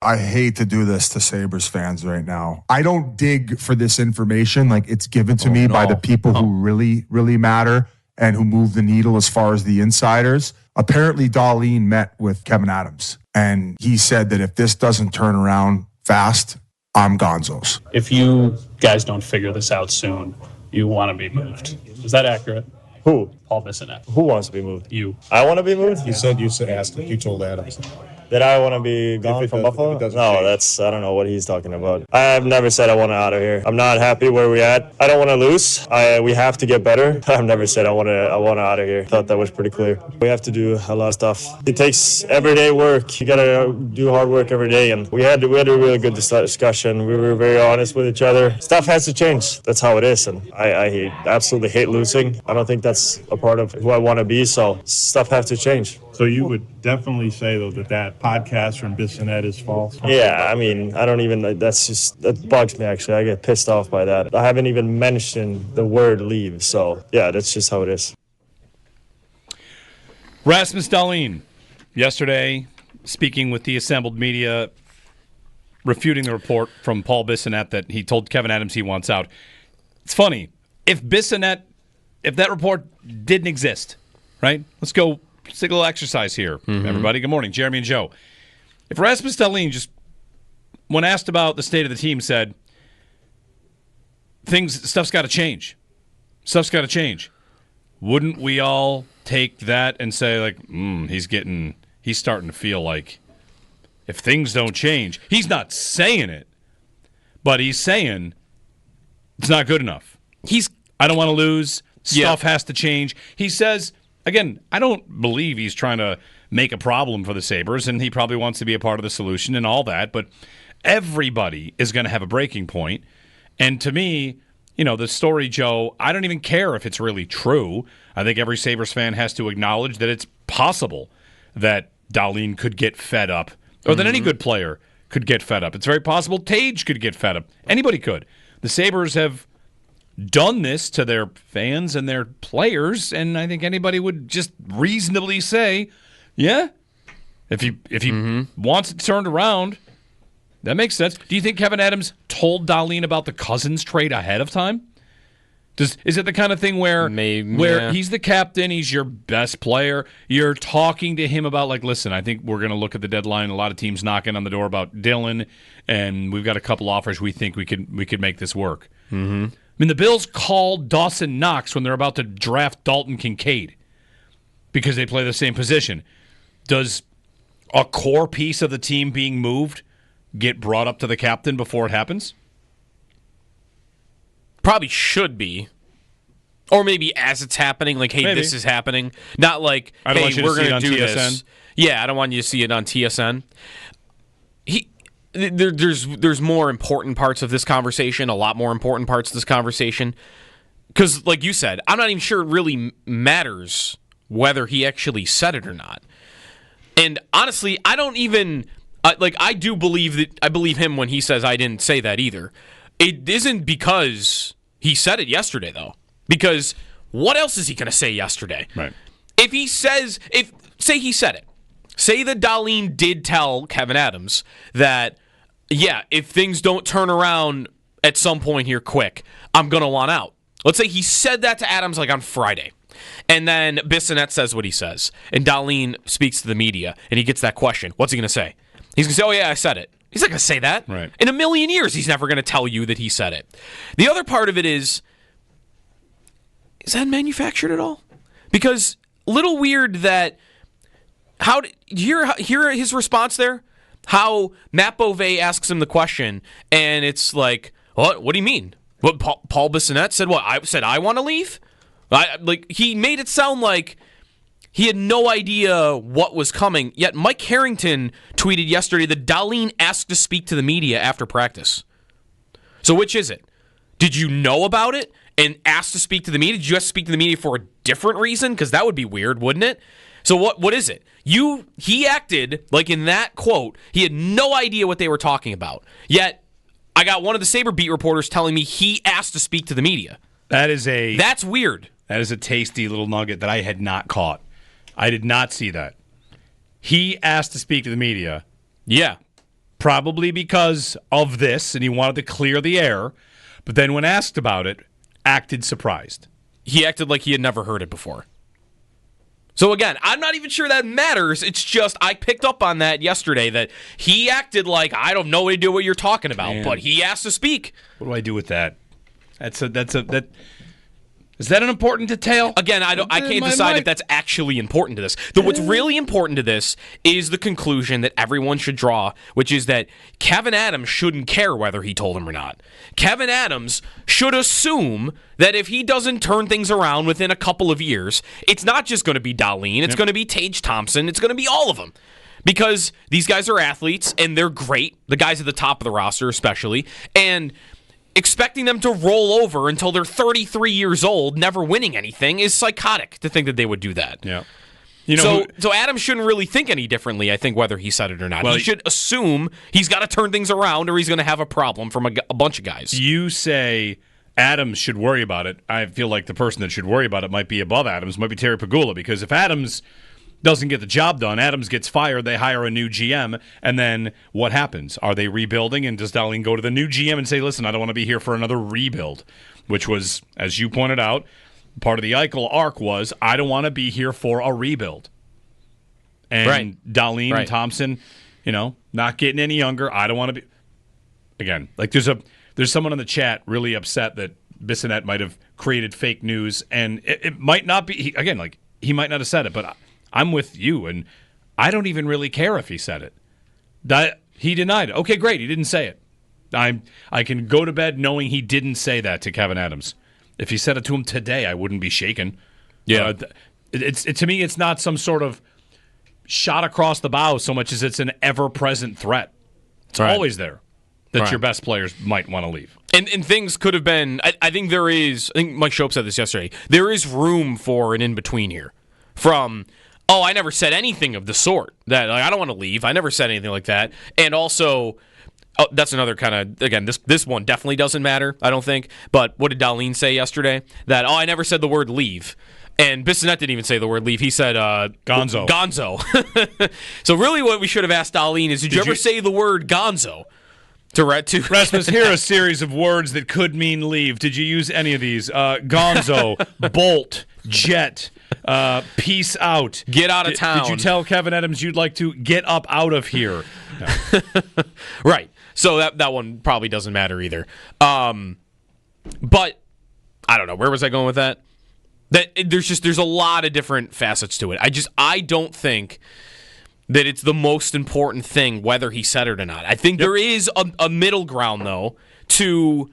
I hate to do this to Sabres fans right now. I don't dig for this information. Like, it's given to me by the people who really, really matter and who move the needle as far as the insiders. Apparently, Dahlin met with Kevin Adams, and he said that if this doesn't turn around fast, I'm gonzos. If you guys don't figure this out soon, you want to be moved. Is that accurate? Who? Paul Bissonnette. Who wants to be moved? You. I want to be moved? You asked him. You told Adams. That I want to be gone from Buffalo? No, I don't know what he's talking about. I've never said I want out of here. I'm not happy where we're at. I don't want to lose. We have to get better. I've never said I want out of here. I thought that was pretty clear. We have to do a lot of stuff. It takes everyday work. You got to do hard work every day. And we had a really good discussion. We were very honest with each other. Stuff has to change. That's how it is. And I absolutely hate losing. I don't think that's a part of who I want to be. So stuff has to change. So you would definitely say, though, that podcast from Bissonnette is false? Yeah, I mean, I don't even, that bugs me, actually. I get pissed off by that. I haven't even mentioned the word leave, so, yeah, that's just how it is. Rasmus Dahlin, yesterday, speaking with the assembled media, refuting the report from Paul Bissonnette that he told Kevin Adams he wants out. It's funny. If that report didn't exist, right? Let's take a little exercise here, everybody. Good morning, Jeremy and Joe. If Rasmus Dahlin just, when asked about the state of the team, said, stuff's got to change. Stuff's got to change. Wouldn't we all take that and say, like, he's starting to feel like if things don't change, he's not saying it, but he's saying it's not good enough. I don't want to lose. Stuff has to change. He says, again, I don't believe he's trying to make a problem for the Sabres, and he probably wants to be a part of the solution and all that, but everybody is going to have a breaking point. And to me, the story, Joe, I don't even care if it's really true. I think every Sabres fan has to acknowledge that it's possible that Dahlin could get fed up, or that any good player could get fed up. It's very possible Tage could get fed up. Anybody could. The Sabres have done this to their fans and their players, and I think anybody would just reasonably say, yeah, if he wants it turned around, that makes sense. Do you think Kevin Adams told Dahlin about the Cousins trade ahead of time? Is it the kind of thing where he's the captain, he's your best player, you're talking to him about, like, listen, I think we're going to look at the deadline, a lot of teams knocking on the door about Dylan, and we've got a couple offers we think we could make this work. Mm-hmm. I mean, the Bills called Dawson Knox when they're about to draft Dalton Kincaid because they play the same position. Does a core piece of the team being moved get brought up to the captain before it happens? Probably should be. Or maybe as it's happening, like, hey, this is happening. Not like, hey, we're going to do this. Yeah, I don't want you to see it on TSN. There's more important parts of this conversation, a lot more important parts of this conversation. Because, like you said, I'm not even sure it really matters whether he actually said it or not. And honestly, I don't even, I do believe that, I believe him when he says I didn't say that either. It isn't because he said it yesterday, though. Because what else is he going to say yesterday? Right. If he says, say he said it. Say that Dahlin did tell Kevin Adams that, yeah, if things don't turn around at some point here quick, I'm going to want out. Let's say he said that to Adams like on Friday. And then Bissonnette says what he says. And Dahlin speaks to the media, and he gets that question. What's he going to say? He's going to say, oh, yeah, I said it. He's not going to say that. Right. In a million years, he's never going to tell you that he said it. The other part of it is that manufactured at all? Because little weird that, hear his response there? How Matt Beauvais asks him the question, and it's like, what do you mean? What, Paul Bissonnette said what? I said I want to leave? He made it sound like he had no idea what was coming, yet Mike Harrington tweeted yesterday that Dahlin asked to speak to the media after practice. So which is it? Did you know about it and asked to speak to the media? Did you have to speak to the media for a different reason? Because that would be weird, wouldn't it? So what is it? He acted like in that quote, he had no idea what they were talking about. Yet, I got one of the Sabre beat reporters telling me he asked to speak to the media. That's weird. That is a tasty little nugget that I had not caught. I did not see that. He asked to speak to the media. Yeah. probably because of this, and he wanted to clear the air. But then when asked about it, acted surprised. He acted like he had never heard it before. So again, I'm not even sure that matters. It's just I picked up on that yesterday that he acted like I don't know what you're talking about, but he asked to speak. What do I do with that? Is that an important detail? Again, I can't decide if that's actually important to this. What's really important to this is the conclusion that everyone should draw, which is that Kevin Adams shouldn't care whether he told him or not. Kevin Adams should assume that if he doesn't turn things around within a couple of years, it's not just going to be Dahlin, it's going to be Tage Thompson, it's going to be all of them. Because these guys are athletes, and they're great, the guys at the top of the roster especially, and expecting them to roll over until they're 33 years old, never winning anything, is psychotic to think that they would do that. Yeah. So Adams shouldn't really think any differently, I think, whether he said it or not. Well, he should assume he's got to turn things around or he's going to have a problem from a bunch of guys. You say Adams should worry about it. I feel like the person that should worry about it might be above Adams, might be Terry Pegula, because if Adams doesn't get the job done, Adams gets fired, they hire a new GM, and then what happens? Are they rebuilding, and does Dahlin go to the new GM and say, listen, I don't want to be here for another rebuild, which was, as you pointed out, part of the Eichel arc was, I don't want to be here for a rebuild. And Dahlin and Thompson, not getting any younger, I don't want to be... Again, like there's someone in the chat really upset that Bissonnette might have created fake news, and it might not be... He might not have said it, but... I'm with you, and I don't even really care if he said it. He denied it. Okay, great. He didn't say it. I can go to bed knowing he didn't say that to Kevin Adams. If he said it to him today, I wouldn't be shaken. Yeah. To me, it's not some sort of shot across the bow so much as it's an ever-present threat. It's always there that your best players might want to leave. And things could have been... I think there is... I think Mike Schopp said this yesterday. There is room for an in-between here. From... I never said anything of the sort. That I don't want to leave. I never said anything like that. And also, that's another kind of, again, this one definitely doesn't matter, I don't think. But what did Dahlin say yesterday? That, I never said the word leave. And Bissonnette didn't even say the word leave. He said Gonzo. Gonzo. So really what we should have asked Dahlin is, did you ever say the word Gonzo? To Rasmus, here are a series of words that could mean leave. Did you use any of these? Gonzo, bolt, jet, peace out. Get out of town. Did you tell Kevin Adams you'd like to get up out of here? No. Right. So that one probably doesn't matter either. But I don't know. Where was I going with that? There's a lot of different facets to it. I don't think that it's the most important thing whether he said it or not. I think there is a middle ground, though, to,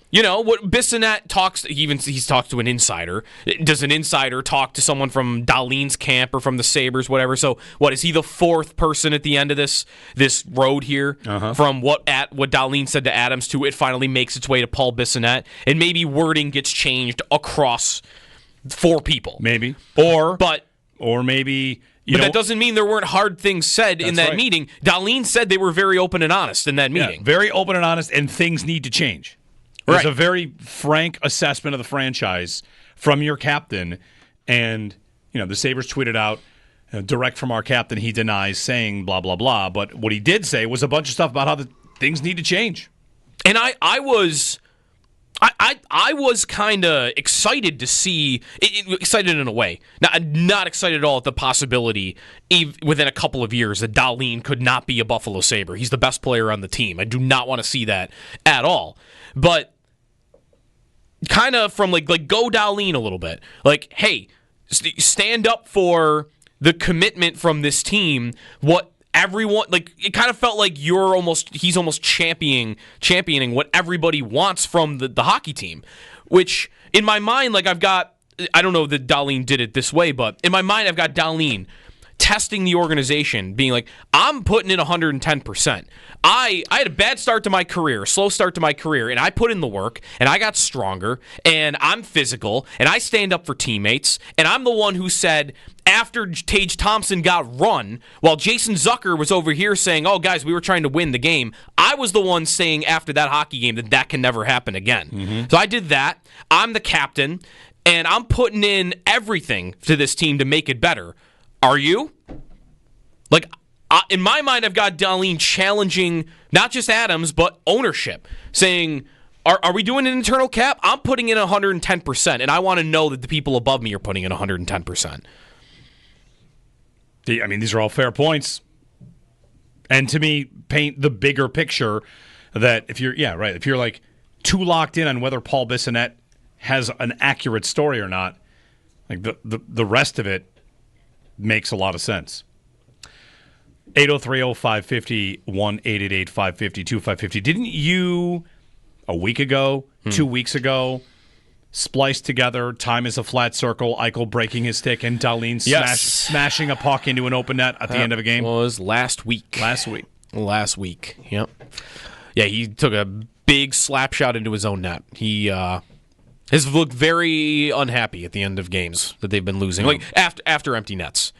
what Bissonnette talks, he's talked to an insider. Does an insider talk to someone from Dahlin's camp or from the Sabres, whatever? So, is he the fourth person at the end of this road here? From what Dahlin said to Adams to it finally makes its way to Paul Bissonnette, and maybe wording gets changed across 4 people. Maybe. Or maybe... But that doesn't mean there weren't hard things said in that meeting. Dahlin said they were very open and honest in that meeting. Yeah, very open and honest, and things need to change. There's a very frank assessment of the franchise from your captain, and the Sabres tweeted out, direct from our captain, he denies saying blah, blah, blah, but what he did say was a bunch of stuff about how the things need to change. And I was kind of excited to see, excited in a way, not excited at all at the possibility within a couple of years that Dahlin could not be a Buffalo Sabre. He's the best player on the team. I do not want to see that at all. But kind of from like go Dahlin a little bit. Like, hey, stand up for the commitment from this team. What everyone, it kind of felt like he's almost championing what everybody wants from the hockey team, which in my mind, I don't know that Dahlin did it this way, but in my mind, I've got Dahlin testing the organization, being like, I'm putting in 110%. I had a bad start to my career, a slow start to my career, and I put in the work, and I got stronger, and I'm physical, and I stand up for teammates, and I'm the one who said, after Tage Thompson got run, while Jason Zucker was over here saying, oh, guys, we were trying to win the game, I was the one saying after that hockey game that can never happen again. Mm-hmm. So I did that. I'm the captain, and I'm putting in everything to this team to make it better. Are you? in my mind, I've got Dahlin challenging not just Adams, but ownership, saying, are we doing an internal cap? I'm putting in 110%, and I want to know that the people above me are putting in 110%. I mean, these are all fair points. And to me, paint the bigger picture that if you're like too locked in on whether Paul Bissonnette has an accurate story or not, like the rest of it makes a lot of sense. 803-0550, 1-888-550-2550. Didn't you, a week ago, 2 weeks ago, splice together Time is a Flat Circle, Eichel breaking his stick, and Dahlin smashing a puck into an open net at the end of a game? Was last week. Last week, yep. Yeah, he took a big slap shot into his own net. He has looked very unhappy at the end of games that they've been losing, like after empty nets.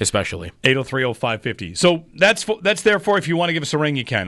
Especially 803-0550. So that's there for if you want to give us a ring, you can.